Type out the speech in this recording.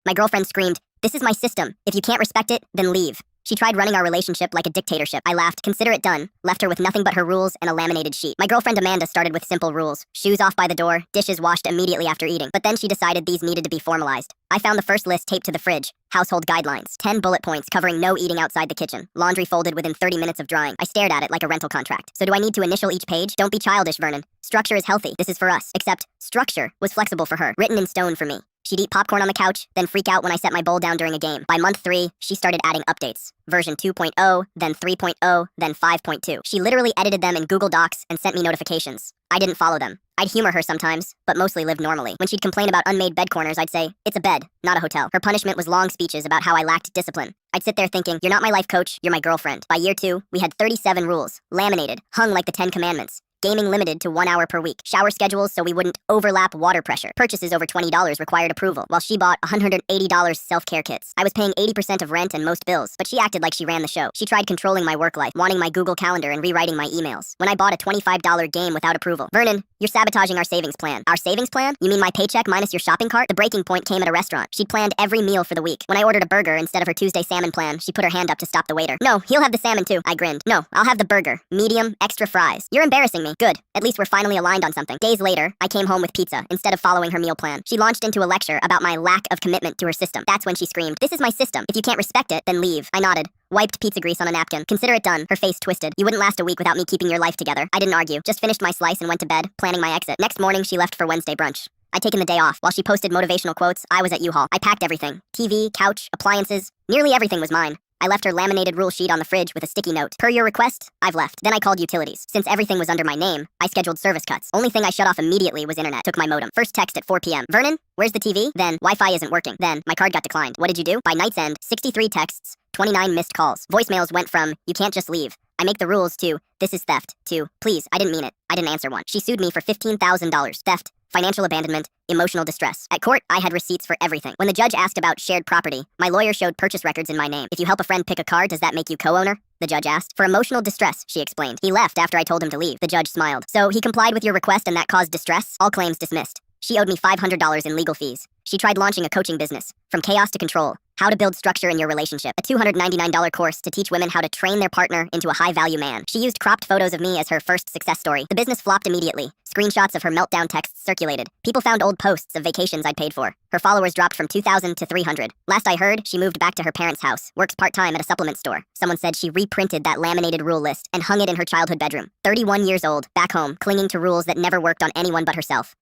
My girlfriend screamed, "This is my system. If you can't respect it, then leave." She tried running our relationship like a dictatorship. I laughed, consider it done, left her with nothing but her rules and a laminated sheet. My girlfriend Amanda started with simple rules. Shoes off by the door, dishes washed immediately after eating. But then she decided these needed to be formalized. I found the first list taped to the fridge. Household guidelines. 10 bullet points covering no eating outside the kitchen. Laundry folded within 30 minutes of drying. I stared at it like a rental contract. So do I need to initial each page? Don't be childish, Vernon. Structure is healthy. This is for us. Except, structure was flexible for her. Written in stone for me. She'd eat popcorn on the couch, then freak out when I set my bowl down during a game. By month 3, she started adding updates. Version 2.0, then 3.0, then 5.2. She literally edited them in Google Docs and sent me notifications. I didn't follow them. I'd humor her sometimes, but mostly lived normally. When she'd complain about unmade bed corners, I'd say, "It's a bed, not a hotel." Her punishment was long speeches about how I lacked discipline. I'd sit there thinking, "You're not my life coach, you're my girlfriend." By year 2, we had 37 rules, laminated, hung like the 10 Commandments. Gaming limited to 1 hour per week. Shower schedules so we wouldn't overlap water pressure. Purchases over $20 required approval, while she bought $180 self-care kits. I was paying 80% of rent and most bills, but she acted like she ran the show. She tried controlling my work life, wanting my Google Calendar and rewriting my emails. When I bought a $25 game without approval. "Vernon, you're sabotaging our savings plan." "Our savings plan? You mean my paycheck minus your shopping cart?" The breaking point came at a restaurant. She'd planned every meal for the week. When I ordered a burger instead of her Tuesday salmon plan, she put her hand up to stop the waiter. "No, he'll have the salmon too." I grinned. "No, I'll have the burger. Medium, extra fries." "You're embarrassing me." "Good. At least we're finally aligned on something." Days later, I came home with pizza instead of following her meal plan. She launched into a lecture about my lack of commitment to her system. That's when she screamed, "This is my system. If you can't respect it, then leave." I nodded, wiped pizza grease on a napkin. "Consider it done." Her face twisted. "You wouldn't last a week without me keeping your life together." I didn't argue, just finished my slice and went to bed, planning my exit. Next morning, she left for Wednesday brunch. I'd taken the day off. While she posted motivational quotes, I was at U-Haul. I packed everything. TV, couch, appliances. Nearly everything was mine. I left her laminated rule sheet on the fridge with a sticky note. "Per your request, I've left." Then I called utilities. Since everything was under my name, I scheduled service cuts. Only thing I shut off immediately was internet. Took my modem. First text at 4 p.m. "Vernon, where's the TV?" Then, "Wi-Fi isn't working." Then, "My card got declined." "What did you do?" By night's end, 63 texts, 29 missed calls. Voicemails went from, "You can't just leave. I make the rules," to, "This is theft," to, "Please, I didn't mean it." I didn't answer one. She sued me for $15,000. Theft, financial abandonment, emotional distress. At court, I had receipts for everything. When the judge asked about shared property, my lawyer showed purchase records in my name. "If you help a friend pick a car, does that make you co-owner?" the judge asked. "For emotional distress," she explained. "He left after I told him to leave." The judge smiled. "So he complied with your request and that caused distress?" All claims dismissed. She owed me $500 in legal fees. She tried launching a coaching business. From chaos to control. How to build structure in your relationship. A $299 course to teach women how to train their partner into a high-value man. She used cropped photos of me as her first success story. The business flopped immediately. Screenshots of her meltdown texts circulated. People found old posts of vacations I'd paid for. Her followers dropped from 2,000 to 300. Last I heard, she moved back to her parents' house. Works part-time at a supplement store. Someone said she reprinted that laminated rule list and hung it in her childhood bedroom. 31 years old, back home, clinging to rules that never worked on anyone but herself.